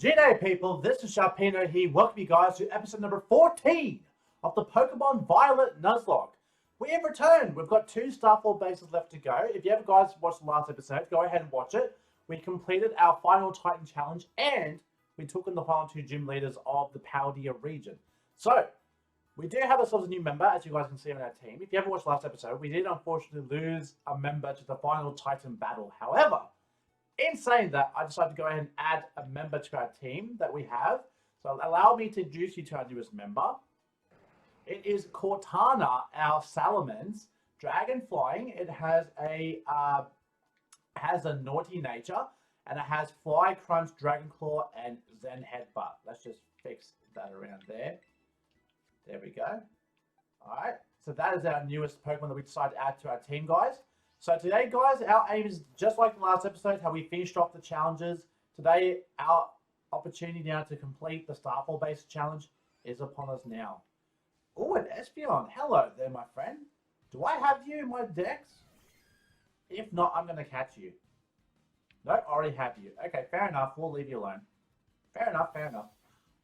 G'day people, this is Sharpino here. Welcome you guys to episode number 14 of the Pokémon Violet Nuzlocke. We have returned. We've got 2 Starfall bases left to go. If you haven't guys watched the last episode, go ahead and watch it. We completed our final Titan challenge and we took on the final 2 gym leaders of the Paldea region. So, we do have ourselves a new member, as you guys can see on our team. If you haven't watched the last episode, we did unfortunately lose a member to the final Titan battle. However, in saying that, I decided to go ahead and add a member to our team that we have. So allow me to introduce you to our newest member. It is Cortana, our Salamence, dragon flying. It has a naughty nature, and it has Fly, Crunch, Dragon Claw, and Zen Headbutt. Let's just fix that around there. There we go. Alright, so that is our newest Pokemon that we decided to add to our team, guys. So today, guys, our aim is just like the last episode, how we finished off the challenges. Today, our opportunity now to complete the Starfall-based challenge is upon us now. Oh, an Espeon. Hello there, my friend. Do I have you in my decks? If not, I'm going to catch you. No, I already have you. Okay, fair enough. We'll leave you alone. Fair enough, fair enough.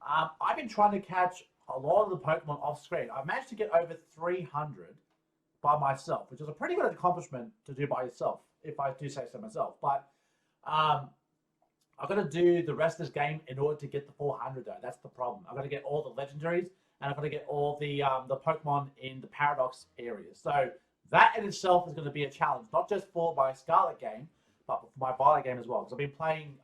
I've been trying to catch a lot of the Pokemon off screen. I've managed to get over 300 by myself, which is a pretty good accomplishment to do by yourself, if I do say so myself. But I've got to do the rest of this game in order to get the 400 though. That's the problem. I've got to get all the legendaries, and I've got to get all the Pokemon in the Paradox areas. So that in itself is going to be a challenge, not just for my Scarlet game, but for my Violet game as well. Because I've been playing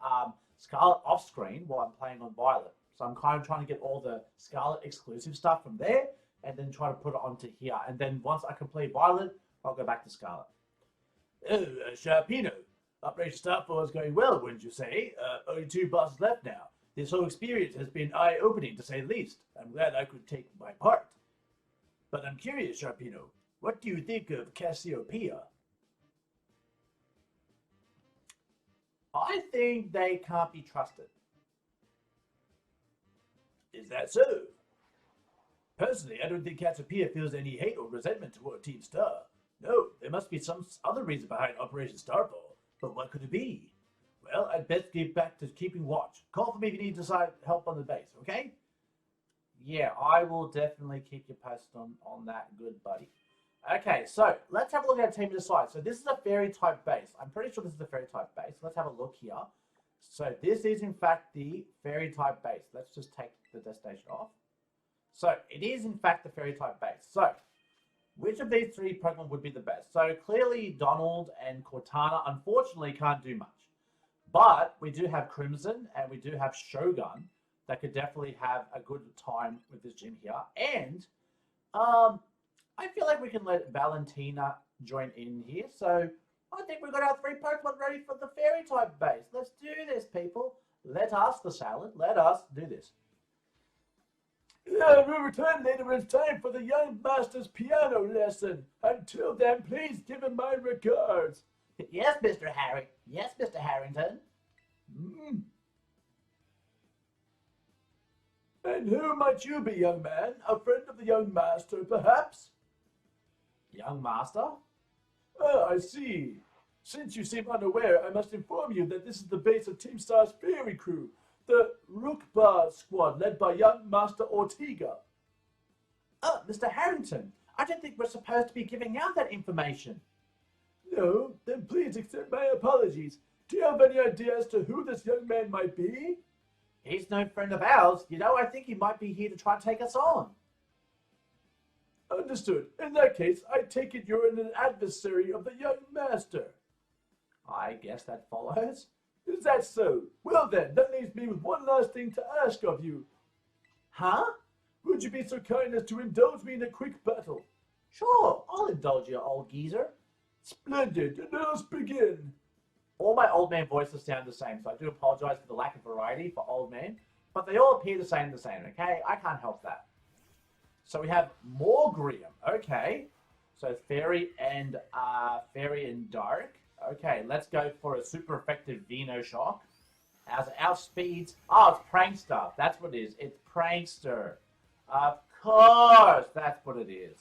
Scarlet off screen while I'm playing on Violet. So I'm kind of trying to get all the Scarlet exclusive stuff from there, and then try to put it onto here. And then once I complete Violet, I'll go back to Scarlet. Oh, Sharpino, Operation Starfall is going well, wouldn't you say? Only 2 bosses left now. This whole experience has been eye-opening, to say the least. I'm glad I could take my part. But I'm curious, Sharpino, what do you think of Cassiopeia? I think they can't be trusted. Is that so? Personally, I don't think Cassiopeia feels any hate or resentment toward Team Star. No, there must be some other reason behind Operation Starfall. But what could it be? Well, I'd best get back to keeping watch. Call for me if you need help on the base, okay? Yeah, I will definitely keep you posted on that, good buddy. Okay, so let's have a look at our team to decide. So this is a fairy type base. I'm pretty sure this is a fairy type base. Let's have a look here. So this is in fact the fairy type base. Let's just take the destination off. So it is in fact the fairy type base. So which of these 3 Pokemon would be the best? So clearly Donald and Cortana unfortunately can't do much. But we do have Crimson and we do have Shogun that could definitely have a good time with this gym here. And I feel like we can let Valentina join in here. So I think we've got our 3 Pokemon ready for the fairy type base. Let's do this, people. Let us, the salad, let us do this. We'll return later when it's time for the young master's piano lesson. Until then, please give him my regards. Yes, Mr. Harry. Yes, Mr. Harrington. And who might you be, young man? A friend of the young master, perhaps? Young master? Ah, I see. Since you seem unaware, I must inform you that this is the base of Team Star's Fiary Crew, the Rookbar squad led by young Master Ortega. Oh, Mr. Harrington, I don't think we're supposed to be giving out that information. No, then please accept my apologies. Do you have any idea as to who this young man might be? He's no friend of ours. You know, I think he might be here to try and take us on. Understood. In that case, I take it you're an adversary of the young master. I guess that follows. Is that so? Well then, that leaves me with one last thing to ask of you. Huh? Would you be so kind as to indulge me in a quick battle? Sure, I'll indulge you, old geezer. Splendid, and let us begin. All my old man voices sound the same, so I do apologize for the lack of variety for old man, but they all appear the same, okay? I can't help that. So we have Morgrium, okay. So Fairy and Dark. Okay, let's go for a super effective Venoshock. As our speeds, oh, it's Prankster. That's what it is. It's Prankster. Of course, that's what it is.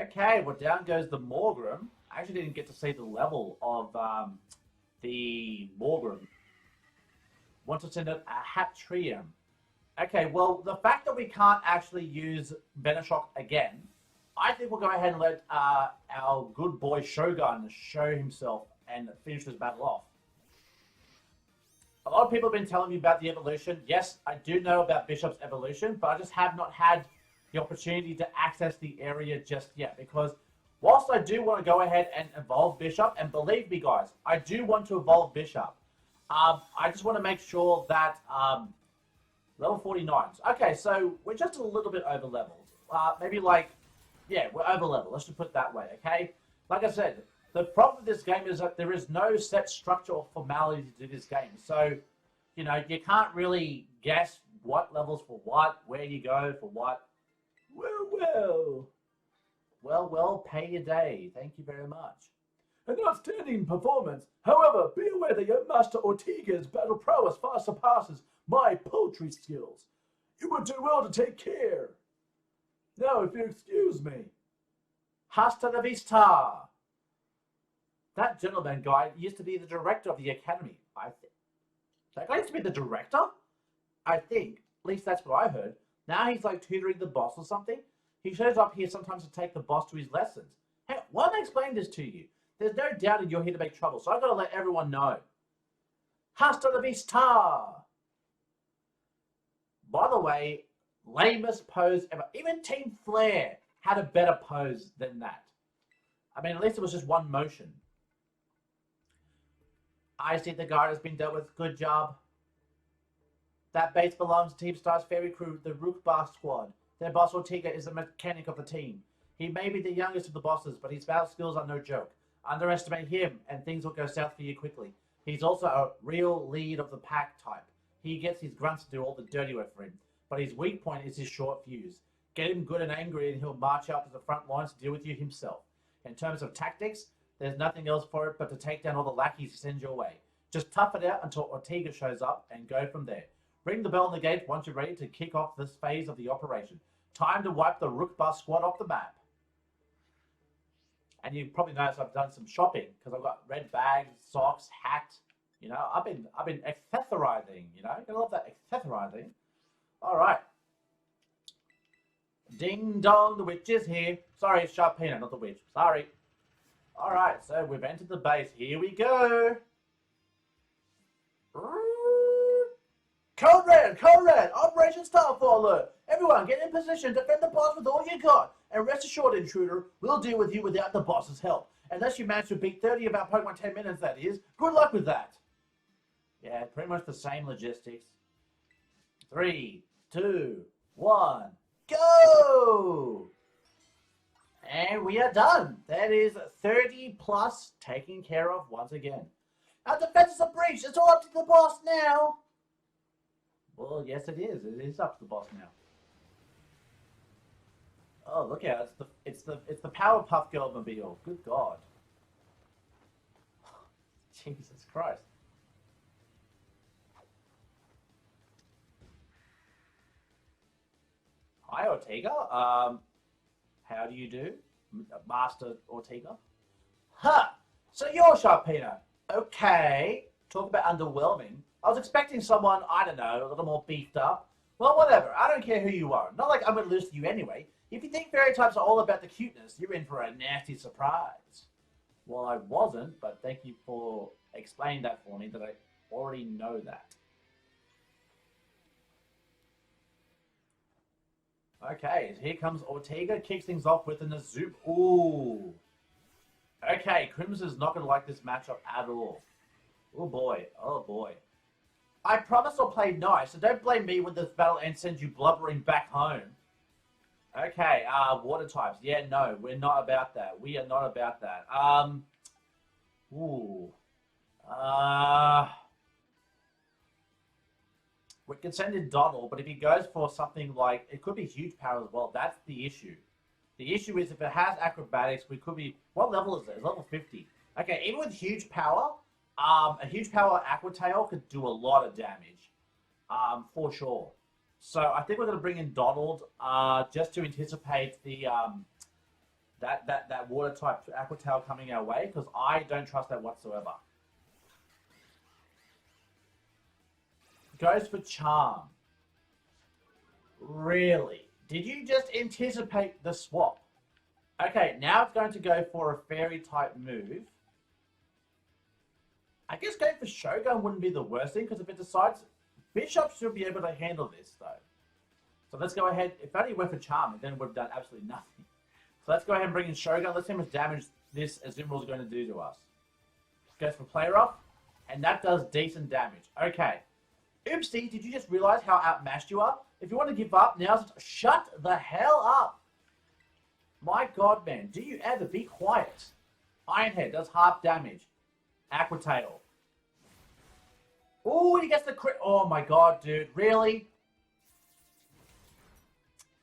Okay, well down goes the Morgrim. I actually didn't get to see the level of the Morgrim. Want to send it a Hatrium. Okay, well, the fact that we can't actually use Venoshock again, I think we'll go ahead and let our good boy Shogun show himself and finish this battle off. A lot of people have been telling me about the evolution. Yes, I do know about Bishop's evolution, but I just have not had the opportunity to access the area just yet. Because whilst I do want to go ahead and evolve Bishop, and believe me guys, I do want to evolve Bishop, I just want to make sure that level 49s. Okay, so we're just a little bit over leveled. Maybe like, yeah, we're over leveled. Let's just put it that way, okay? Like I said, the problem with this game is that there is no set structure or formality to this game. So, you know, you can't really guess what levels for what, where you go for what. Well, pay your day. Thank you very much. An outstanding performance. However, be aware that your Master Ortega's battle prowess far surpasses my poultry skills. You would do well to take care. Now, if you excuse me. Hasta la vista. That gentleman guy used to be the director of the academy, I think. That guy used to be the director? I think. At least that's what I heard. Now he's like tutoring the boss or something. He shows up here sometimes to take the boss to his lessons. Hey, why don't I explain this to you? There's no doubt that you're here to make trouble, so I've got to let everyone know. Hasta la vista! By the way, lamest pose ever. Even Team Flare had a better pose than that. I mean, at least it was just one motion. I see the guard has been dealt with. Good job. That base belongs to Team Star's Fiary Crew, the Rookbar squad. Their boss Ortega is the mechanic of the team. He may be the youngest of the bosses, but his battle skills are no joke. Underestimate him, and things will go south for you quickly. He's also a real lead of the pack type. He gets his grunts to do all the dirty work for him, but his weak point is his short fuse. Get him good and angry, and he'll march out to the front lines to deal with you himself. In terms of tactics, there's nothing else for it but to take down all the lackeys he sends your way. Just tough it out until Ortega shows up and go from there. Ring the bell on the gate once you're ready to kick off this phase of the operation. Time to wipe the Rookbar squad off the map. And you probably noticed I've done some shopping because I've got red bags, socks, hat. You know, I've been accessorizing. You know, you love that accessorizing. All right. Ding dong, the witch is here. Sorry, it's Sharpino, not the witch. Sorry. All right, so we've entered the base. Here we go. Code Red, Operation Starfall alert. Everyone, get in position, defend the boss with all you got. And rest assured, intruder, we'll deal with you without the boss's help. Unless you manage to beat 30 of our Pokemon 10 minutes, that is. Good luck with that. Yeah, pretty much the same logistics. 3, 2, 1, go! And we are done. That is 30 plus taken care of once again. Our defenses are breached. It's all up to the boss now. Well, yes, it is. It is up to the boss now. Oh, look out! It's the Powerpuff Girl mobile. Good God! Jesus Christ! Hi, Ortega. How do you do, Master Ortega? Huh. So you're Sharpino. Okay. Talk about underwhelming. I was expecting someone, I don't know, a little more beefed up. Well, whatever. I don't care who you are. Not like I'm going to lose to you anyway. If you think fairy types are all about the cuteness, you're in for a nasty surprise. Well, I wasn't, but thank you for explaining that for me, that I already know that. Okay, here comes Ortega, kicks things off with an Azup. Ooh. Okay, Crimson's not going to like this matchup at all. Oh boy, oh boy. I promise I'll play nice, so don't blame me when this battle ends sends you blubbering back home. Okay, water types. Yeah, no, we're not about that. We are not about that. We can send in Donald, but if he goes for something like, it could be huge power as well. That's the issue. The issue is if it has acrobatics, we could be, what level is it? It's level 50. Okay, even with huge power, a huge power Aqua Tail could do a lot of damage, for sure. So I think we're going to bring in Donald, just to anticipate the that water type Aqua Tail coming our way, because I don't trust that whatsoever. goes for Charm. Really? Did you just anticipate the swap? Okay, now it's going to go for a fairy type move. I guess going for Shogun wouldn't be the worst thing, because if it decides, Bishop should be able to handle this though. So let's go ahead. If only went for Charm, then it would have done absolutely nothing. So let's go ahead and bring in Shogun. Let's see how much damage this Azumarill is going to do to us. Goes for Play Rough, and that does decent damage. Okay. Oopsie, did you just realize how outmatched you are? If you want to give up, now's shut the hell up. My god, man. Do you ever be quiet? Ironhead does half damage. Aqua Tail. Oh, he gets the crit. Oh my god, dude. Really?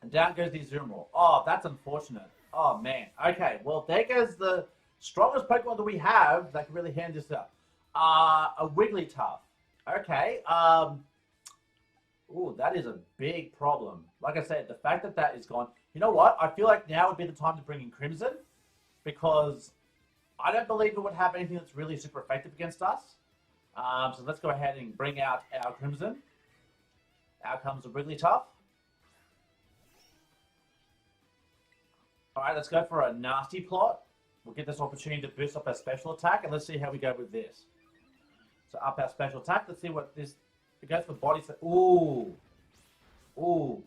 And down goes the Azumarill. Oh, that's unfortunate. Oh, man. Okay, well, there goes the strongest Pokemon that we have that can really hand this up. A Wigglytuff. Okay. Ooh, that is a big problem. Like I said, the fact that that is gone. You know what? I feel like now would be the time to bring in Crimson, because I don't believe it would have anything that's really super effective against us. So let's go ahead and bring out our Crimson. Out comes a Wigglytuff. Alright, let's go for a nasty plot. We'll get this opportunity to boost up our special attack, and let's see how we go with this. So up our special attack. Let's see what this... It goes for body... Ooh. Ooh.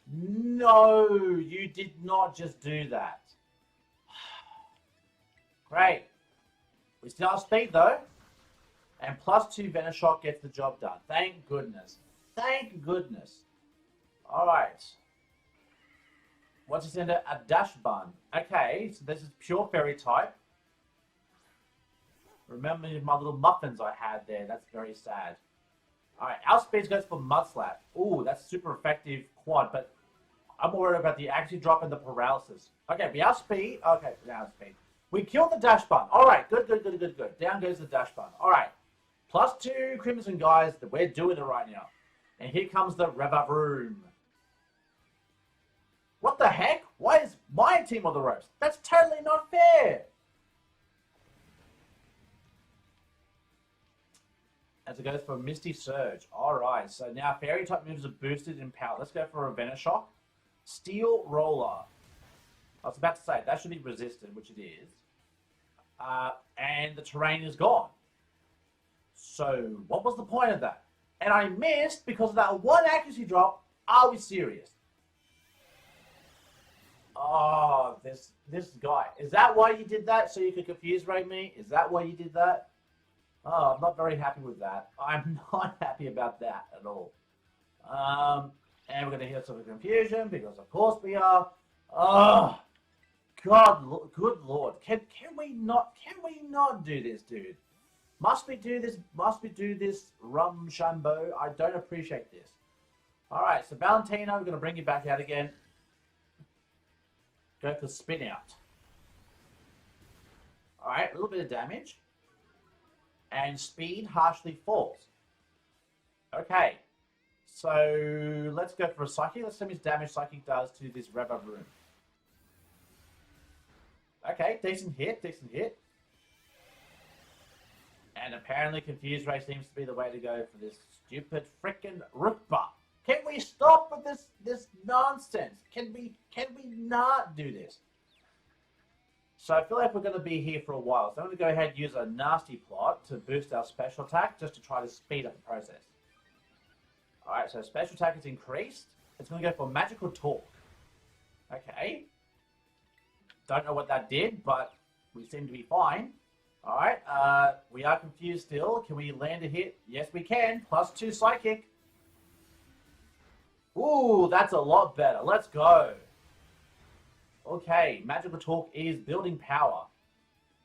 No, you did not just do that. Great. We still have speed, though. And +2 Venoshock gets the job done. Thank goodness. Thank goodness. Alright. What's this into? A Dash Bun. Okay, so this is pure fairy type. Remember my little muffins I had there. That's very sad. Alright, our speed goes for Mudslap. Ooh, that's super effective quad, but I'm worried about the accuracy drop and the paralysis. Okay, we outspeed. Okay, we outspeed. We killed the Dash Bun. Alright, good. Down goes the Dash Bun. Alright. +2 Crimson, guys. We're doing it right now. And here comes the Revavroom. What the heck? Why is my team on the ropes? That's totally not fair. As it goes for Misty Surge. Alright, so now fairy type moves are boosted in power. Let's go for a Venoshock. Steel Roller. I was about to say, that should be resisted, which it is. And the terrain is gone. So, what was the point of that? And I missed because of that one accuracy drop. Are we serious? Oh, this guy. Is that why you did that? So you could confuse rate me? Is that why you did that? Oh, I'm not very happy with that. I'm not happy about that at all. And we're going to hear some confusion because of course we are. Oh, God, good Lord. Can we not do this, dude? Must we do this? Must we do this, Rumshambo? I don't appreciate this. All right, so Valentino, we're going to bring you back out again. Go for Spin Out. All right, a little bit of damage. And speed harshly falls. Okay, so let's go for a Psychic. Let's see how much damage Psychic does to this Revavroom. Okay, decent hit. And apparently Confused Ray seems to be the way to go for this stupid frickin' Rookba. Can we stop with this nonsense? Can we not do this? So I feel like we're going to be here for a while. So I'm going to go ahead and use a nasty plot to boost our special attack, just to try to speed up the process. Alright, so special attack is increased. It's going to go for Magical Talk. Okay. Don't know what that did, but we seem to be fine. Alright, we are confused still. Can we land a hit? Yes, we can. +2 Psychic. Ooh, that's a lot better. Let's go. Okay, Magical Talk is building power.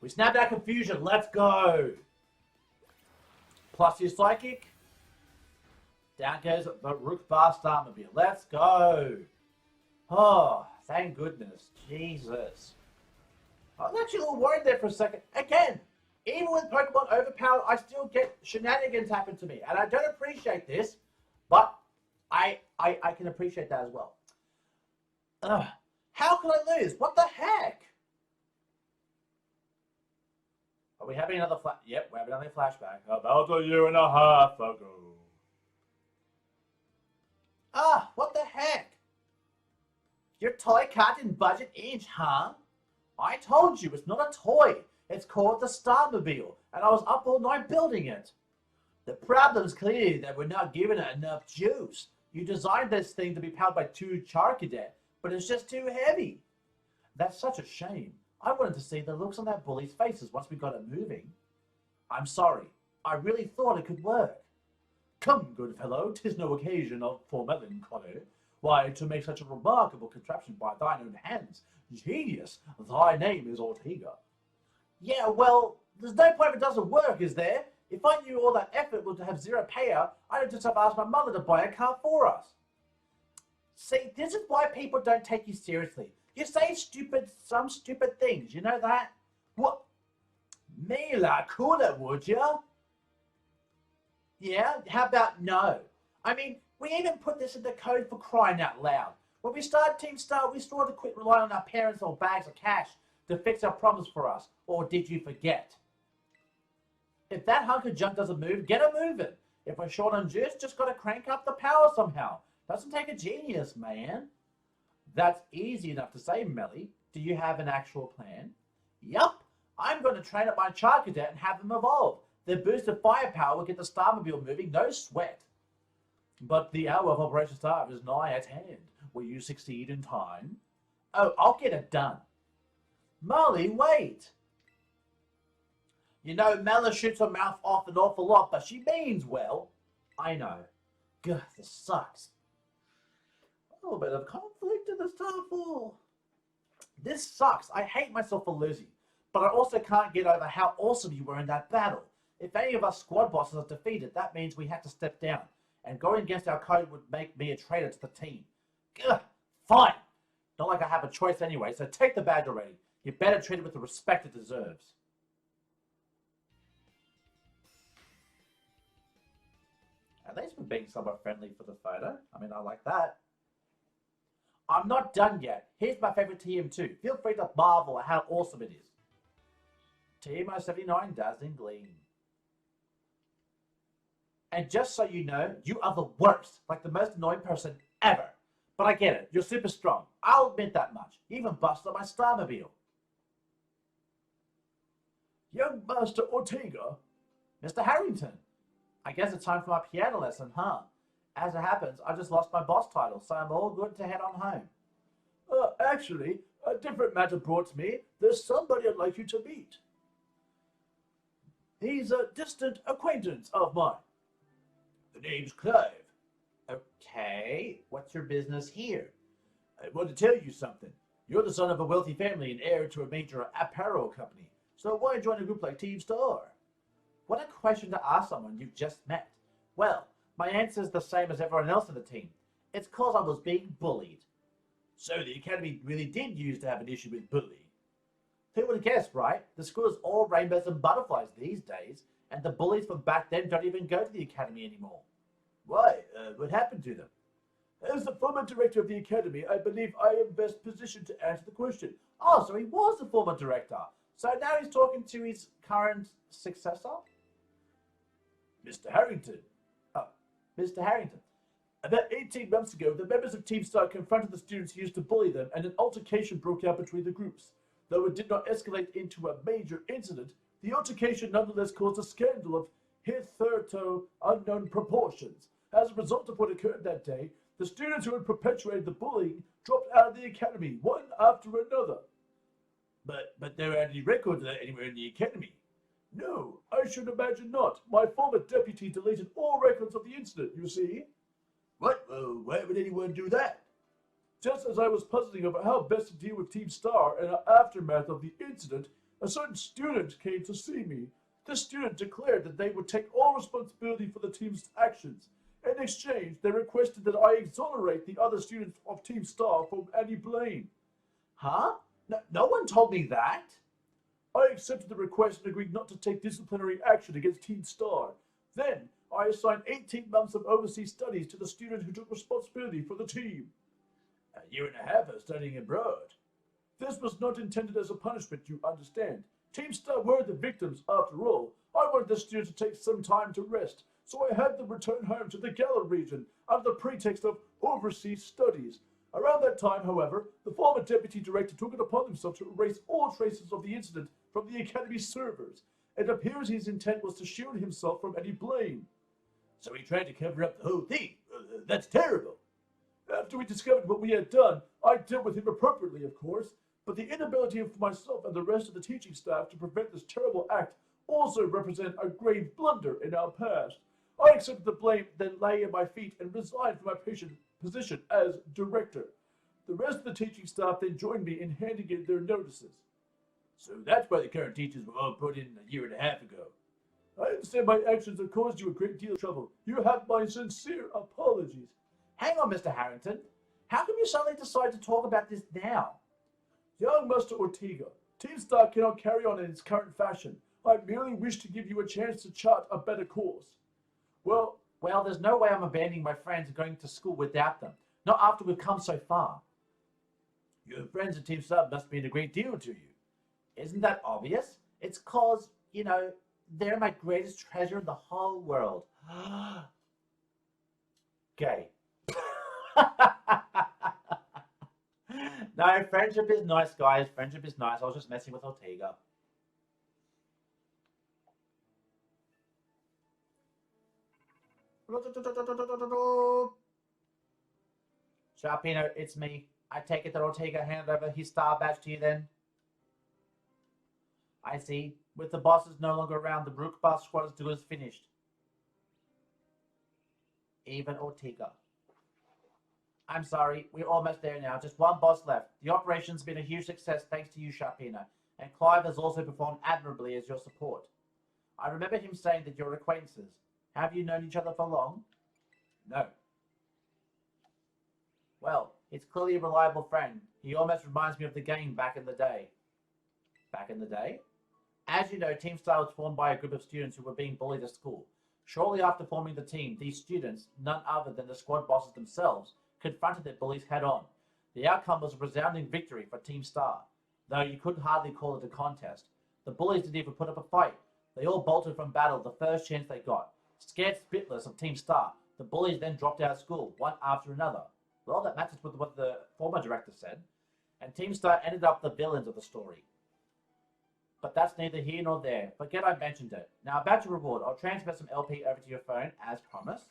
We snapped our confusion. Let's go. +2 Psychic. Down goes the Rookbar Starmobile. Let's go. Oh, thank goodness. Jesus. I was actually a little worried there for a second. Again, even with Pokemon overpowered, I still get shenanigans happen to me. And I don't appreciate this, but I can appreciate that as well. How can I lose? What the heck? Are we having another Yep, we're having another flashback. About a year and a half ago. Your toy cat didn't budget inch, huh? I told you, it's not a toy. It's called the Starmobile, and I was up all night building it. The problem's clearly that we're not giving it enough juice. You designed this thing to be powered by 2 Charcadet, but it's just too heavy. That's such a shame. I wanted to see the looks on that bully's faces once we got it moving. I'm sorry. I really thought it could work. Come, good fellow, 'tis no occasion for melancholy. Why, to make such a remarkable contraption by thine own hands, genius, thy name is Ortega. Yeah, well, there's no point if it doesn't work, is there? If I knew all that effort would have zero payout, I'd just have asked my mother to buy a car for us. See, this is why people don't take you seriously. You say some stupid things, you know that? What? Me la cooler, would ya? Yeah, how about no? I mean, we even put this in the code for crying out loud. When we started Team Star, we swore to quit relying on our parents or bags of cash to fix our problems for us. Or did you forget? If that hunk of junk doesn't move, get it moving. If we're short on juice, just gotta crank up the power somehow. Doesn't take a genius, man. That's easy enough to say, Melly. Do you have an actual plan? Yup. I'm going to train up my Charcadet and have them evolve. Their boosted firepower will get the Starmobile moving, no sweat. But the hour of Operation Star is nigh at hand. Will you succeed in time? Oh, I'll get it done. Molly, wait. You know, Mela shoots her mouth off an awful lot, but she means well. I know. Gah, this sucks. A little bit of conflict in the Starfall. This sucks. I hate myself for losing. But I also can't get over how awesome you were in that battle. If any of us squad bosses are defeated, that means we have to step down. And going against our code would make me a traitor to the team. Ugh, fine. Not like I have a choice anyway, so take the badge already. You better treat it with the respect it deserves. At least we're being somewhat friendly for the photo. I mean, I like that. I'm not done yet. Here's my favorite TM2. Feel free to marvel at how awesome it is. TMO79 Dazzling Gleam. And just so you know, you are the worst, like the most annoying person ever. But I get it, you're super strong. I'll admit that much. You even busted up my Starmobile. Young Master Ortega? Mr. Harrington, I guess it's time for my piano lesson, huh? As it happens, I just lost my boss title, so I'm all good to head on home. Actually, a different matter brought to me. There's somebody I'd like you to meet. He's a distant acquaintance of mine. The name's Clive. Okay, what's your business here? I want to tell you something. You're the son of a wealthy family and heir to a major apparel company. So why join a group like Team Star? What a question to ask someone you've just met. Well, my answer is the same as everyone else in the team. It's cause I was being bullied. So the academy really did used to have an issue with bullying. Who would have guessed, right? The school is all rainbows and butterflies these days, and the bullies from back then don't even go to the academy anymore. Why? What happened to them? As the former director of the academy, I believe I am best positioned to answer the question. Oh, so he was the former director. So now he's talking to his current successor? Mr. Harrington. Oh, Mr. Harrington. About 18 months ago, the members of Team Star confronted the students who used to bully them, and an altercation broke out between the groups. Though it did not escalate into a major incident, the altercation nonetheless caused a scandal of hitherto unknown proportions. As a result of what occurred that day, the students who had perpetuated the bullying dropped out of the academy, one after another. But there aren't any records of that anywhere in the academy. No, I should imagine not. My former deputy deleted all records of the incident, you see. What? Why would anyone do that? Just as I was puzzling over how best to deal with Team Star in the aftermath of the incident, a certain student came to see me. This student declared that they would take all responsibility for the team's actions. In exchange, they requested that I exonerate the other students of Team Star from any blame. Huh? No one told me that. I accepted the request and agreed not to take disciplinary action against Team Star. Then, I assigned 18 months of overseas studies to the student who took responsibility for the team. A year and a half of studying abroad. This was not intended as a punishment, you understand. Team Star were the victims, after all. I wanted the students to take some time to rest, so I had them return home to the Galar region under the pretext of overseas studies. Around that time, however, the former deputy director took it upon himself to erase all traces of the incident from the Academy's servers. It appears his intent was to shield himself from any blame. So he tried to cover up the whole thing. That's terrible. After we discovered what we had done, I dealt with him appropriately, of course, but the inability of myself and the rest of the teaching staff to prevent this terrible act also represent a grave blunder in our past. I accepted the blame, then lay at my feet and resigned from my position as director. The rest of the teaching staff then joined me in handing in their notices. So that's why the current teachers were all put in a year and a half ago. I understand my actions have caused you a great deal of trouble. You have my sincere apologies. Hang on, Mr. Harrington. How come you suddenly decide to talk about this now? Young Master Ortega, Team Star cannot carry on in its current fashion. I merely wish to give you a chance to chart a better course. Well, there's no way I'm abandoning my friends and going to school without them. Not after we've come so far. Your friends at Team Star must mean a great deal to you. Isn't that obvious? It's cause, you know, they're my greatest treasure in the whole world. Gay. No, friendship is nice, guys. Friendship is nice. I was just messing with Ortega. Sharpino, it's me. I take it that Ortega handed over his star badge to you then? I see. With the bosses no longer around, the Brook Bus Squad is finished. Even Ortega. I'm sorry, we're almost there now. Just one boss left. The operation's been a huge success thanks to you, Sharpino, and Clive has also performed admirably as your support. I remember him saying that you're acquaintances. Have you known each other for long? No. Well, he's clearly a reliable friend. He almost reminds me of the game back in the day. Back in the day? As you know, Team Star was formed by a group of students who were being bullied at school. Shortly after forming the team, these students, none other than the squad bosses themselves, confronted their bullies head-on. The outcome was a resounding victory for Team Star, though you couldn't hardly call it a contest. The bullies didn't even put up a fight. They all bolted from battle the first chance they got. Scared spitless of Team Star, the bullies then dropped out of school, one after another. Well, that matches with what the former director said. And Team Star ended up the villains of the story. But that's neither here nor there. Forget I mentioned it. Now, about your reward. I'll transfer some LP over to your phone, as promised.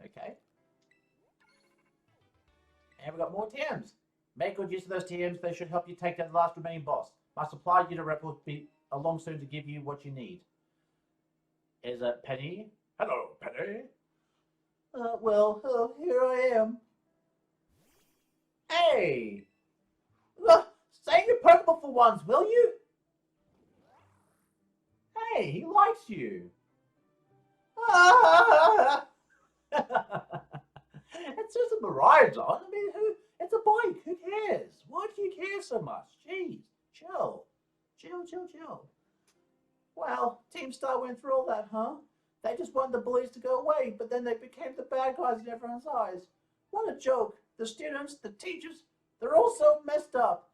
Okay. And we've got more TMs. Make good use of those TMs. They should help you take down the last remaining boss. My supply unit rep will be along soon to give you what you need. Is it Penny? Hello, Penny. Well, here I am. Hey! Say your Pokemon for once, will you? Hey, he likes you. It's just a Mariah on. I mean, it's a bike. Who cares? Why do you care so much? Jeez, chill. Chill. Well, Team Star went through all that, huh? They just wanted the bullies to go away, but then they became the bad guys in everyone's eyes. What a joke. The students, the teachers, they're all so messed up.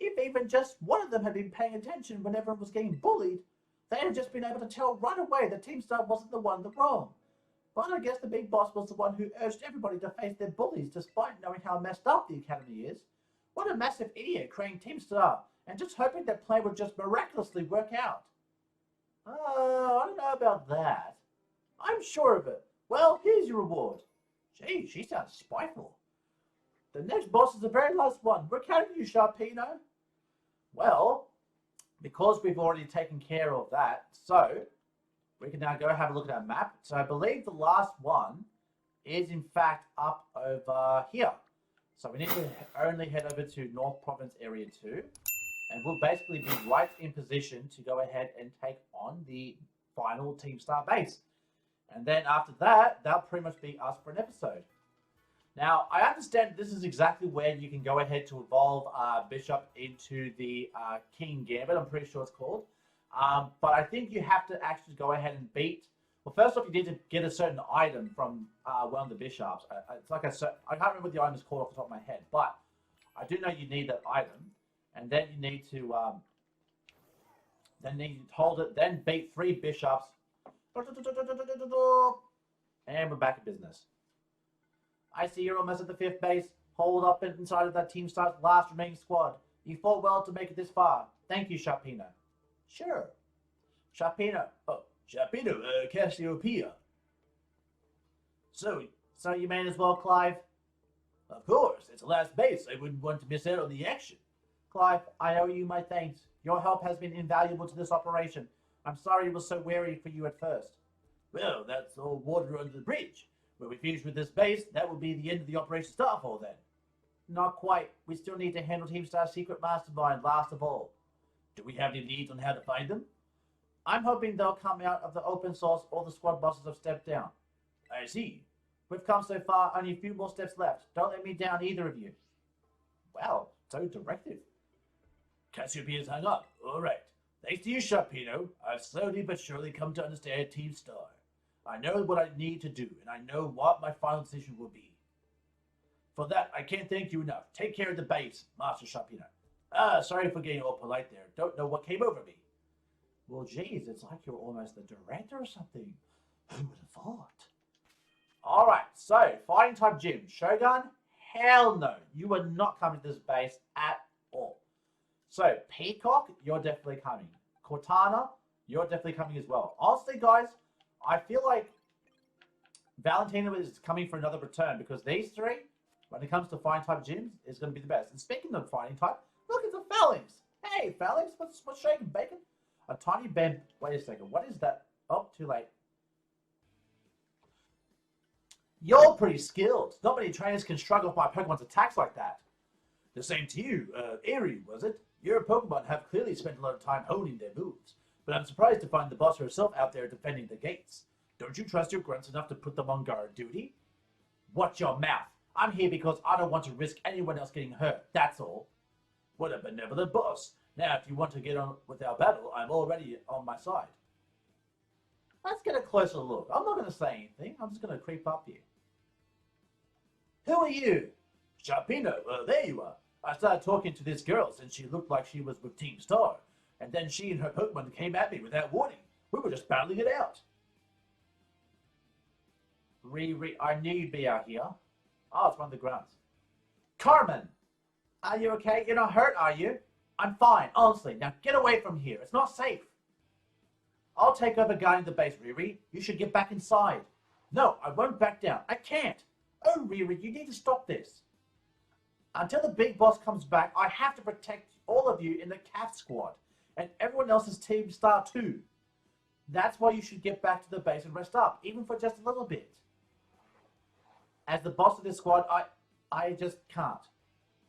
If even just one of them had been paying attention when everyone was getting bullied, they'd have just been able to tell right away that Team Star wasn't the one wrong. But I guess the big boss was the one who urged everybody to face their bullies despite knowing how messed up the Academy is. What a massive idiot creating Team Star and just hoping their plan would just miraculously work out. I don't know about that. I'm sure of it. Well, here's your reward. Gee, she sounds spiteful. The next boss is the very last one. We're counting you, Sharpino. Well, because we've already taken care of that, so we can now go have a look at our map. So I believe the last one is in fact up over here. So we need to only head over to North Province Area 2. And we'll basically be right in position to go ahead and take on the final Team Star base. And then after that, that'll pretty much be us for an episode. Now, I understand this is exactly where you can go ahead to evolve Bishop into the King Gambit, I'm pretty sure it's called. But I think you have to actually go ahead and beat... Well, first off, you need to get a certain item from one of the Bishops. It's like a certain... I can't remember what the item is called off the top of my head, but I do know you need that item. And then you need to... then you need to hold it, then beat 3 Bishops. And we're back in business. I see you're almost at the 5th base. hold up inside of that Team Star's last remaining squad. You fought well to make it this far. Thank you, Sharpino. Sure. Sharpino. Oh, Sharpino, Cassiopeia. So you may as well, Clive. Of course, it's the last base. I wouldn't want to miss out on the action. Clive, I owe you my thanks. Your help has been invaluable to this operation. I'm sorry it was so weary for you at first. Well, that's all water under the bridge. When we finish with this base, that will be the end of the Operation Starfall then. Not quite. We still need to handle Team Star's secret mastermind last of all. Do we have any leads on how to find them? I'm hoping they'll come out of the open source or the squad bosses have stepped down. I see. We've come so far, only a few more steps left. Don't let me down, either of you. Wow, so directive. Cassiopeia's hung up. All right. Thanks to you, Sharpino, I've slowly but surely come to understand Team Star. I know what I need to do, and I know what my final decision will be. For that, I can't thank you enough. Take care of the base, Master Sharpino. Sorry for getting all polite there. Don't know what came over me. Well, geez, it's like you're almost the director or something. Who would have thought? All right, so fighting type gym. Shogun? Hell no. You are not coming to this base at all. So, Peacock, you're definitely coming. Cortana, you're definitely coming as well. Honestly, guys, I feel like Valentina is coming for another return because these three, when it comes to fighting type gyms, is going to be the best. And speaking of fighting type, look at the Phalanx. Hey, Phalanx, what's shaking, bacon? A tiny bend. Wait a second. What is that? Oh, too late. You're pretty skilled. Not many trainers can shrug off my Pokemon's attacks like that. The same to you, Eri, was it? Your Pokemon have clearly spent a lot of time honing their moves, but I'm surprised to find the boss herself out there defending the gates. Don't you trust your grunts enough to put them on guard duty? Watch your mouth. I'm here because I don't want to risk anyone else getting hurt, that's all. What a benevolent boss. Now, if you want to get on with our battle, I'm already on my side. Let's get a closer look. I'm not going to say anything. I'm just going to creep up here. Who are you? Sharpino, there you are. I started talking to this girl since she looked like she was with Team Star, and then she and her Pokemon came at me without warning. We were just battling it out. I knew you'd be out here. Oh, it's one of the grunts. Carmen! Are you okay? You're not hurt, are you? I'm fine, honestly. Now get away from here. It's not safe. I'll take over guarding the base, Riri. You should get back inside. No, I won't back down. I can't. Oh, Riri, you need to stop this. Until the big boss comes back, I have to protect all of you in the Cat Squad and everyone else's Team Star too. That's why you should get back to the base and rest up, even for just a little bit. As the boss of this squad, I just can't.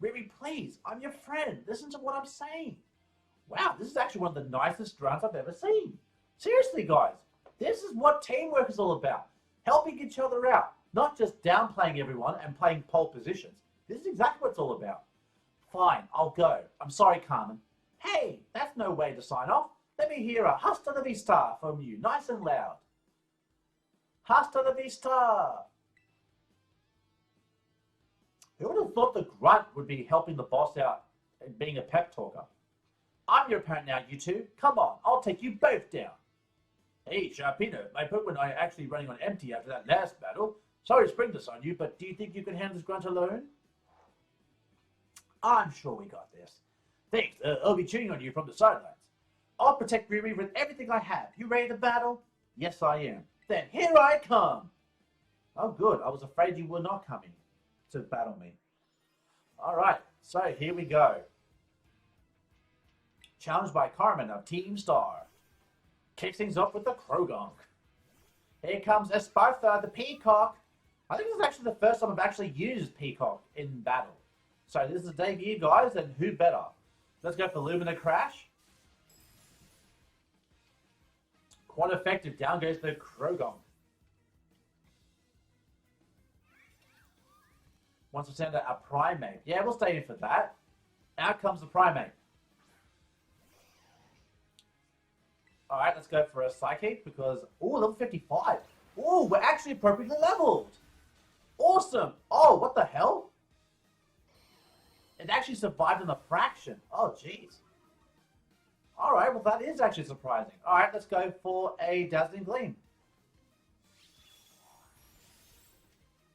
Riri, please, I'm your friend. Listen to what I'm saying. Wow, this is actually one of the nicest grunts I've ever seen. Seriously, guys, this is what teamwork is all about. Helping each other out, not just downplaying everyone and playing pole positions. This is exactly what it's all about. Fine, I'll go. I'm sorry, Carmen. Hey, that's no way to sign off. Let me hear a hasta la vista from you, nice and loud. Hasta la vista. Who would have thought the grunt would be helping the boss out and being a pep talker? I'm your parent now, you two. Come on, I'll take you both down. Hey, Sharpino, my Pokemon are actually running on empty after that last battle. Sorry to spring this on you, but do you think you can handle this grunt alone? I'm sure we got this. Thanks, I'll be cheering on you from the sidelines. I'll protect Riri with everything I have. You ready to battle? Yes, I am. Then here I come. Oh, good. I was afraid you were not coming to battle me. All right, so here we go. Challenged by Carmen of Team Star. Kicks things off with the Croagunk. Here comes Esparta, the Peacock. I think this is actually the first time I've actually used Peacock in battle. So this is a debut, guys, and who better? Let's go for Lumina Crash. Quite effective. Down goes the Croagunk. Wants to send a Primate. Yeah, we'll stay in for that. Out comes the Primate. Alright, let's go for a Psychic because... Ooh, level 55. Ooh, we're actually appropriately leveled. Awesome. Oh, what the hell? It actually survived in a fraction. Oh, jeez. Alright, well that is actually surprising. Alright, let's go for a Dazzling Gleam.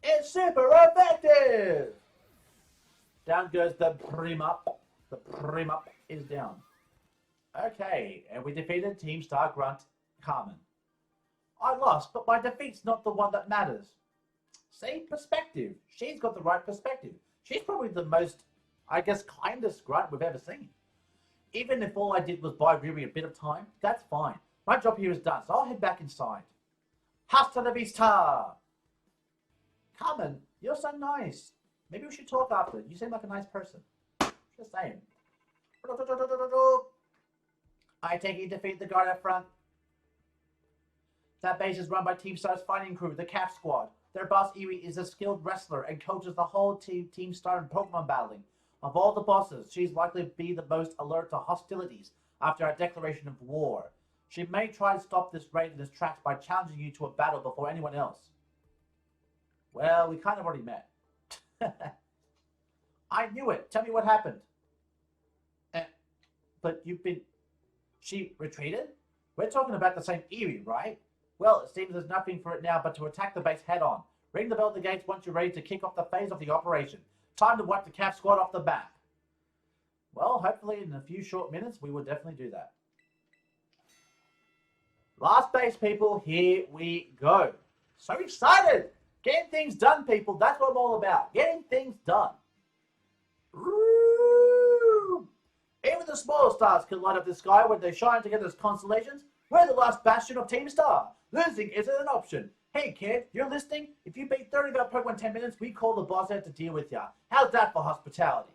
It's super effective! Down goes the Primup. The Primup is down. Okay, and we defeated Team Star Grunt Carmen. I lost, but my defeat's not the one that matters. See, perspective. She's got the right perspective. She's probably the most, I guess, kindest grunt we've ever seen. Even if all I did was buy Riri a bit of time, that's fine. My job here is done, so I'll head back inside. Hasta la vista! Carmen, you're so nice. Maybe we should talk after. You seem like a nice person. Just saying. I take it you defeat the guard up front. That base is run by Team Star's fighting crew, the Cap Squad. Their boss Eri is a skilled wrestler and coaches the whole Team Star in Pokemon battling. Of all the bosses, she's likely to be the most alert to hostilities after our declaration of war. She may try to stop this raid in its tracks by challenging you to a battle before anyone else. Well, we kind of already met. I knew it. Tell me what happened. But you've been... She retreated? We're talking about the same Eri, right? Well, it seems there's nothing for it now but to attack the base head on. Ring the bell at the gates once you're ready to kick off the phase of the operation. Time to wipe the Cap Squad off the map. Well, hopefully in a few short minutes, we will definitely do that. Last base, people. Here we go. So excited! Getting things done, people. That's what I'm all about. Getting things done. Woo! Even the small stars can light up the sky when they shine together as constellations. We're the last bastion of Team Star. Losing isn't an option. Hey kid, you're listening? If you beat 30 of our Pokemon in 10 minutes, we call the boss out to deal with ya. How's that for hospitality?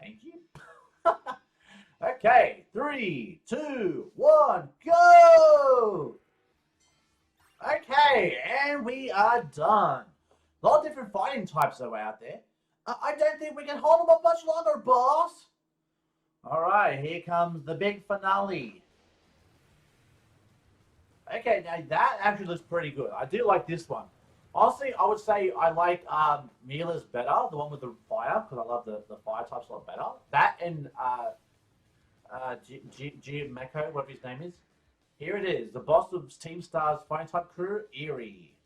Thank you. Okay, 3, 2, 1, go! Okay, and we are done. A lot of different fighting types though out there. I don't think we can hold them up much longer, boss. Alright, here comes the big finale. Okay, now that actually looks pretty good. I do like this one. Honestly, I would say I like Mila's better, the one with the fire, because I love the fire types a lot better. That and Meko, whatever his name is. Here it is, the boss of Team Star's fighting type crew, Eri.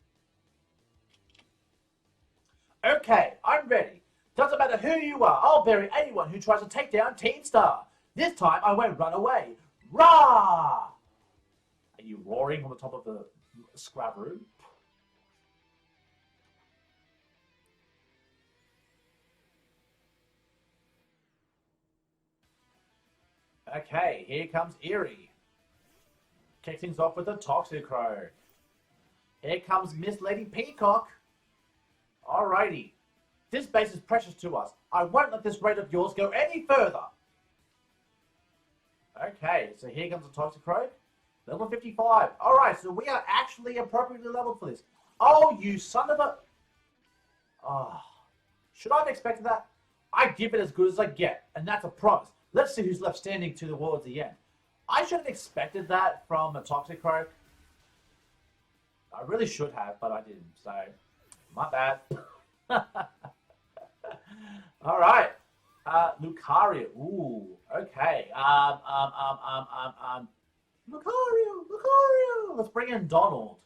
Okay, I'm ready. Doesn't matter who you are, I'll bury anyone who tries to take down Team Star. This time I won't run away. Rah! Are you roaring on the top of the scrap room? Okay, here comes Eri. Kick things off with a Toxicroak. Here comes Miss Lady Peacock. Alrighty. This base is precious to us. I won't let this raid of yours go any further. Okay, so here comes the Toxicroak. Level 55. Alright, so we are actually appropriately leveled for this. Oh, you son of a... Oh, should I have expected that? I give it as good as I get, and that's a promise. Let's see who's left standing towards the end. I should have expected that from a Toxicroak. I really should have, but I didn't, so my bad. Alright. Lucario. Ooh, okay. Lucario! Let's bring in Donald.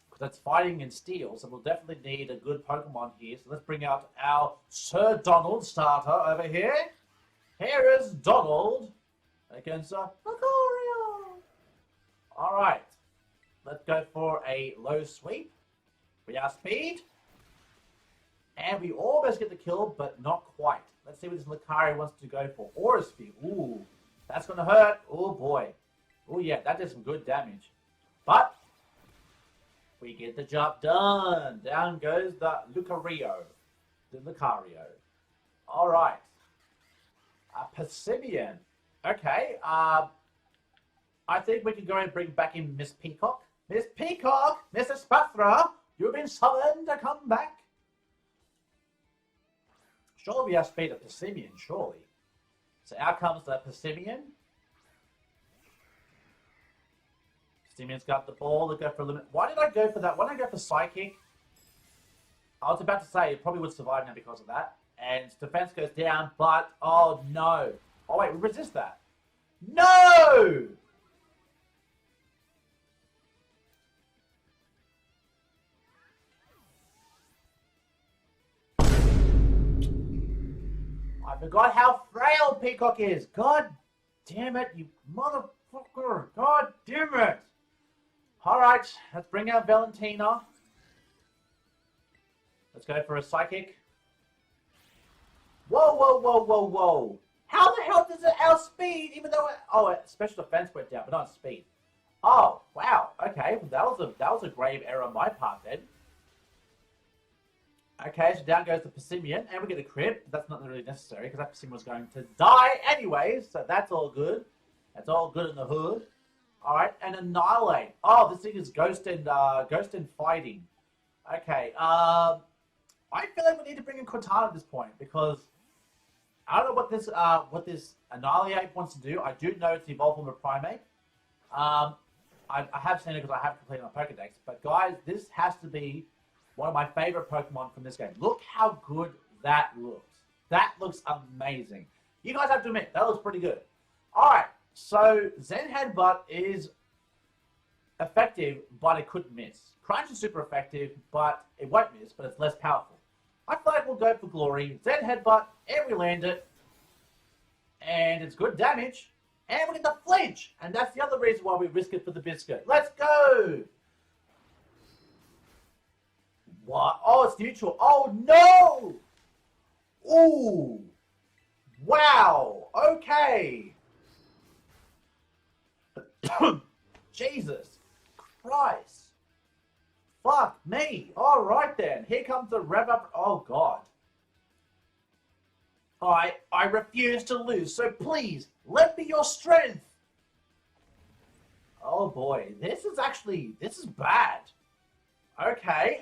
Because it's fighting in steel, so we'll definitely need a good Pokemon here. So let's bring out our Sir Donald starter over here. Here is Donald against Lucario. Alright. Let's go for a low sweep. We are speed. And we almost get the kill, but not quite. Let's see what this Lucario wants to go for. Aura Speed. Ooh. That's going to hurt. Oh, boy. Oh, yeah. That did some good damage. But we get the job done. Down goes the Lucario. The Lucario. All right. Persimmon. Okay. I think we can go and bring back in Miss Peacock. Miss Peacock! Mr. Spathra! You've been summoned to come back. Surely we have speed of Persimmon, surely. So out comes the Persimmon. Persimmon's got the ball to go for a limit. Why did I go for that? Why did I go for Psychic? I was about to say it probably would survive now because of that. And its defense goes down, but oh no. Oh wait, we resist that. No! I forgot how frail Peacock is. God damn it, you motherfucker. God damn it. Alright, let's bring out Valentina. Let's go for a psychic. Whoa, whoa, whoa, whoa, whoa. How the hell does it outspeed even though it... Oh, special defense went down, but not speed. Oh, wow. Okay, that was a grave error on my part then. Okay, so down goes the Persimmon, and we get a crit. That's not really necessary, because that Persimmon was going to die anyways, so that's all good. That's all good in the hood. Alright, and Annihilate. Oh, this thing is Ghost and Fighting. Okay, I feel like we need to bring in Cortana at this point, because I don't know what this Annihilate wants to do. I do know it's the evolved form of Primate. I have seen it because I have completed my Pokedex, but guys, this has to be one of my favorite Pokemon from this game. Look how good that looks. That looks amazing. You guys have to admit, that looks pretty good. Alright, so Zen Headbutt is effective, but it couldn't miss. Crunch is super effective, but it won't miss, but it's less powerful. I feel like we'll go for Glory. Zen Headbutt, and we land it. And it's good damage. And we get the flinch. And that's the other reason why we risk it for the biscuit. Let's go! What? Oh, it's neutral. Oh, no! Ooh. Wow. Okay. Jesus Christ. Fuck me. All right, then. Here comes the rev up. Oh, God. I refuse to lose, so please, lend me your strength. Oh, boy. This is bad. Okay,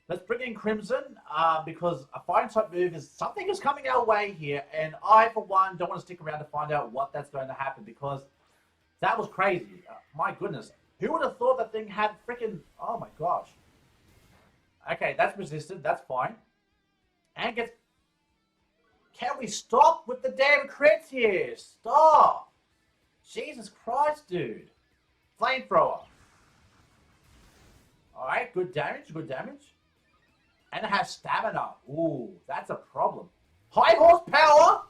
let's bring in Crimson, because a Fire type move is something is coming our way here, and I, for one, don't want to stick around to find out what that's going to happen, because that was crazy. My goodness. Who would have thought that thing had freaking... Oh, my gosh. Okay, that's resisted. That's fine. And gets... Can we stop with the damn crits here? Stop. Jesus Christ, dude. Flamethrower. Alright, good damage, good damage. And it has stamina. Ooh, that's a problem. High horsepower?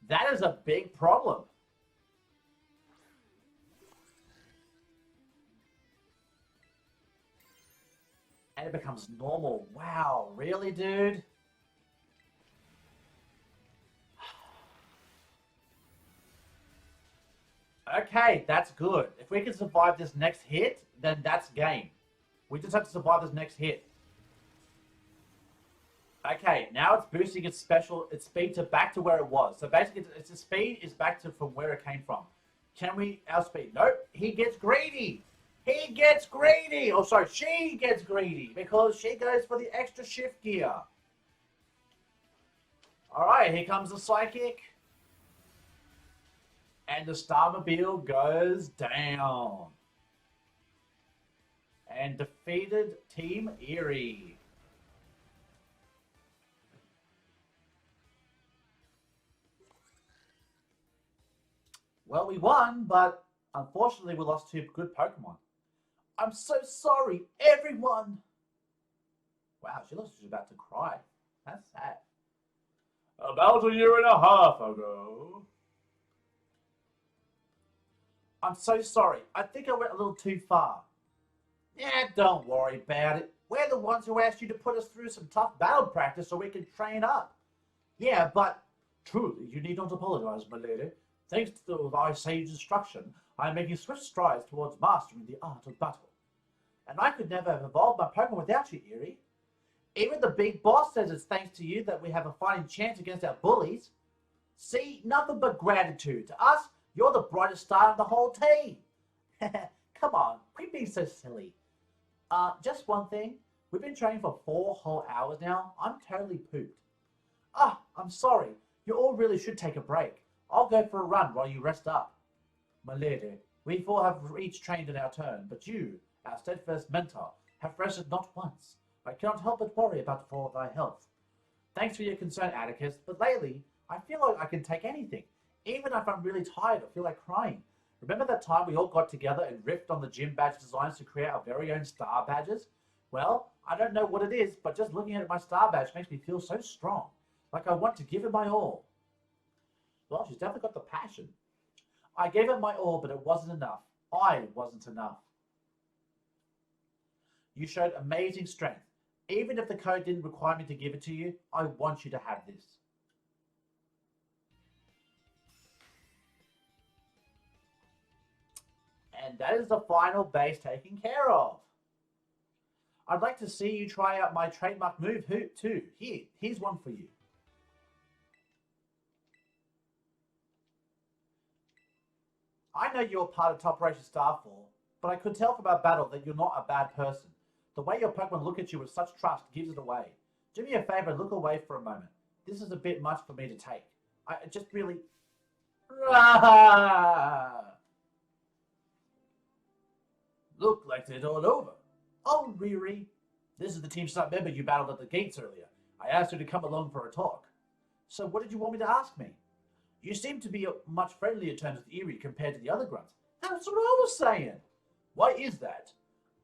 That is a big problem. And it becomes normal. Wow, really, dude? Okay, that's good. If we can survive this next hit, then that's game. We just have to survive this next hit. Okay, now it's boosting its speed to back to where it was. So basically, its speed is back to from where it came from. Can we outspeed? Nope. He gets greedy. He gets greedy. Oh, sorry, she gets greedy because she goes for the extra shift gear. All right, here comes the Psychic. And the Starmobile goes down. And defeated Team Eri. Well, we won, but unfortunately we lost two good Pokemon. I'm so sorry, everyone. Wow, she looks like she's about to cry. That's sad. About a year and a half ago. I'm so sorry. I think I went a little too far. Yeah, don't worry about it. We're the ones who asked you to put us through some tough battle practice so we can train up. Yeah, but truly, you need not apologize, my lady. Thanks to thy sage instruction, I am making swift strides towards mastering the art of battle. And I could never have evolved my Pokemon without you, Eri. Even the big boss says it's thanks to you that we have a fighting chance against our bullies. See, nothing but gratitude. To us, you're the brightest star of the whole team. Come on, quit being so silly. Just one thing. We've been training for 4 whole hours now. I'm totally pooped. I'm sorry. You all really should take a break. I'll go for a run while you rest up. My lady, we 4 have each trained in our turn, but you, our steadfast mentor, have rested not once. I cannot help but worry about for thy health. Thanks for your concern, Atticus, but lately, I feel like I can take anything. Even if I'm really tired or feel like crying. Remember that time we all got together and riffed on the gym badge designs to create our very own star badges? Well, I don't know what it is, but just looking at my star badge makes me feel so strong. Like I want to give it my all. Well, she's definitely got the passion. I gave it my all, but it wasn't enough. I wasn't enough. You showed amazing strength. Even if the code didn't require me to give it to you, I want you to have this. And that is the final base taken care of. I'd like to see you try out my trademark move too. Here's one for you. I know you're part of Top Race's Star Force, but I could tell from our battle that you're not a bad person. The way your Pokemon look at you with such trust gives it away. Do me a favor and look away for a moment. This is a bit much for me to take. I just really... Look like it's all over. Oh, Riri. This is the Team Star member you battled at the gates earlier. I asked her to come along for a talk. So what did you want me to ask me? You seem to be much friendlier terms with Eri compared to the other grunts. That's what I was saying. Why is that?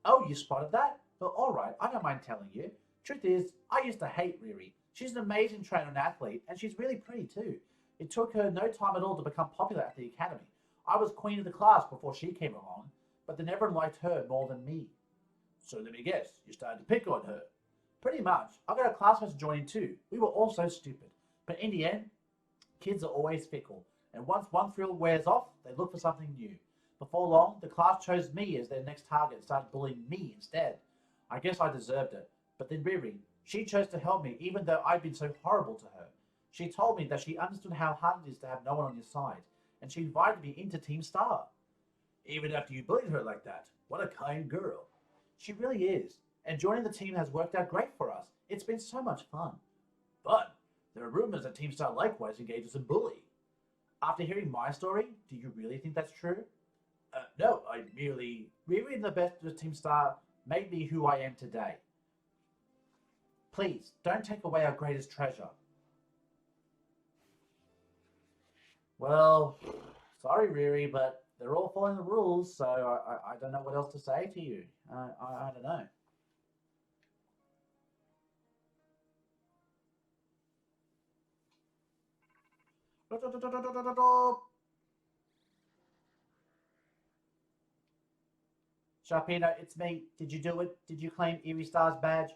Oh, you spotted that? Well, alright, I don't mind telling you. Truth is, I used to hate Riri. She's an amazing trainer and athlete, and she's really pretty too. It took her no time at all to become popular at the academy. I was queen of the class before she came along, but then everyone liked her more than me. So let me guess, you started to pick on her. Pretty much. I got a classmate to join in too. We were all so stupid. But in the end, kids are always fickle, and once one thrill wears off, they look for something new. Before long, the class chose me as their next target and started bullying me instead. I guess I deserved it. But then Riri, she chose to help me even though I'd been so horrible to her. She told me that she understood how hard it is to have no one on your side, and she invited me into Team Star. Even after you bullied her like that, what a kind girl. She really is, and joining the team has worked out great for us. It's been so much fun. But there are rumors that Team Star likewise engages in bullying. After hearing my story, do you really think that's true? No, I merely... Riri and the best of Team Star made me who I am today. Please, don't take away our greatest treasure. Well, sorry Riri, but they're all following the rules, so I don't know what else to say to you. I don't know. Sharpino, it's me. Did you do it? Did you claim Eri Star's badge?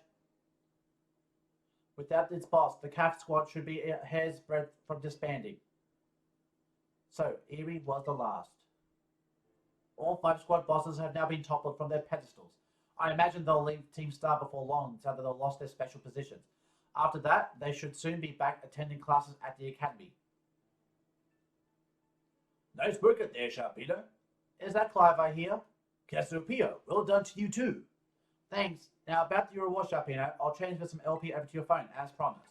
Without this boss, the CAF squad should be a hair's breadth from disbanding. So, Eri was the last. All 5 squad bosses have now been toppled from their pedestals. I imagine they'll leave Team Star before long, so that they'll lost their special positions. After that, they should soon be back attending classes at the academy. Nice work out there, Sharpino. Is that Clive I hear? Cassiopeia, well done to you too. Thanks. Now about your reward, Sharpino, I'll transfer some LP over to your phone, as promised.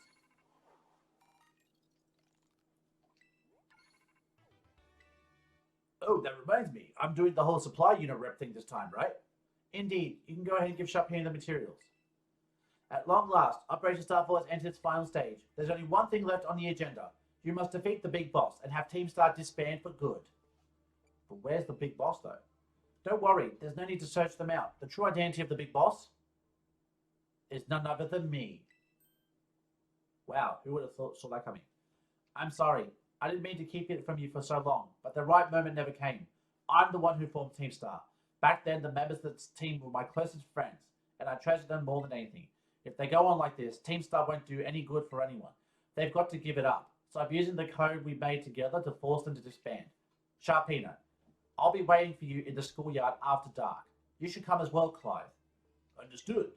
Oh, that reminds me. I'm doing the whole supply unit rep thing this time, right? Indeed. You can go ahead and give Sharpino the materials. At long last, Operation Star Force entered its final stage. There's only one thing left on the agenda. You must defeat the big boss and have Team Star disband for good. But where's the big boss, though? Don't worry, there's no need to search them out. The true identity of the big boss is none other than me. Wow, who would have saw that coming? I'm sorry. I didn't mean to keep it from you for so long, but the right moment never came. I'm the one who formed Team Star. Back then, the members of the team were my closest friends, and I treasure them more than anything. If they go on like this, Team Star won't do any good for anyone. They've got to give it up. So I'm using the code we made together to force them to disband. Sharpino, I'll be waiting for you in the schoolyard after dark. You should come as well, Clive. Understood.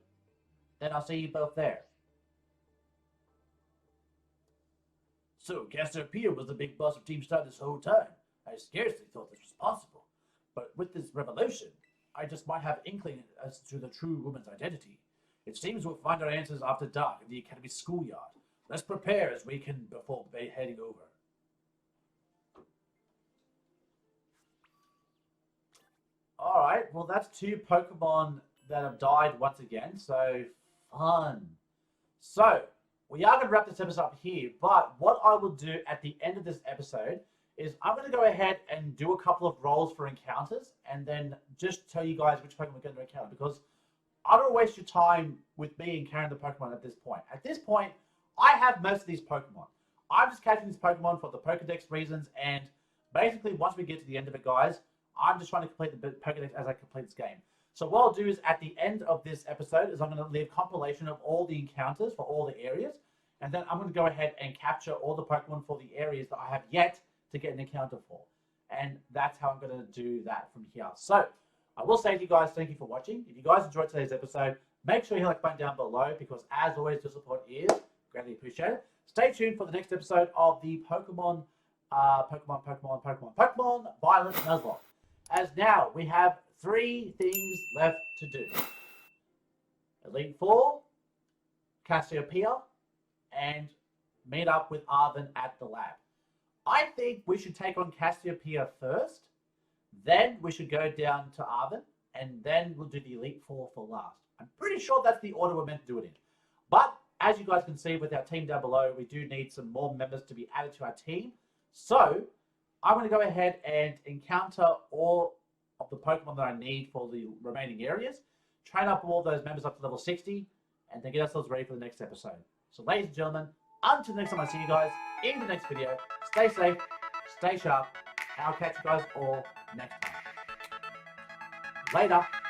Then I'll see you both there. So, Cassiopeia was the big boss of Team Star this whole time. I scarcely thought this was possible. But with this revelation, I just might have inkling as to the true woman's identity. It seems we'll find our answers after dark in the Academy schoolyard. Let's prepare as we can before heading over. Alright, well, that's 2 Pokemon that have died once again, so fun. So, we are going to wrap this episode up here, but what I will do at the end of this episode is I'm going to go ahead and do a couple of rolls for encounters, and then just tell you guys which Pokemon we're going to encounter, because I don't want to waste your time with me encountering the Pokemon at this point. At this point, I have most of these Pokemon. I'm just catching these Pokemon for the Pokedex reasons, and basically, once we get to the end of it, guys, I'm just trying to complete the Pokedex as I complete this game. So what I'll do is, at the end of this episode, is I'm going to leave a compilation of all the encounters for all the areas, and then I'm going to go ahead and capture all the Pokemon for the areas that I have yet to get an encounter for. And that's how I'm going to do that from here. So, I will say to you guys, thank you for watching. If you guys enjoyed today's episode, make sure you hit the like button down below, because as always, your support is greatly appreciated. Stay tuned for the next episode of the Pokemon Violet Nuzlocke. As now, we have 3 things left to do. Elite 4, Cassiopeia, and meet up with Arvin at the lab. I think we should take on Cassiopeia first, then we should go down to Arvin, and then we'll do the Elite 4 for last. I'm pretty sure that's the order we're meant to do it in. But, as you guys can see with our team down below, we do need some more members to be added to our team. So, I'm going to go ahead and encounter all of the Pokemon that I need for the remaining areas, train up all those members up to level 60, and then get ourselves ready for the next episode. So, ladies and gentlemen, until next time I see you guys in the next video, stay safe, stay sharp, and I'll catch you guys all next time. Later.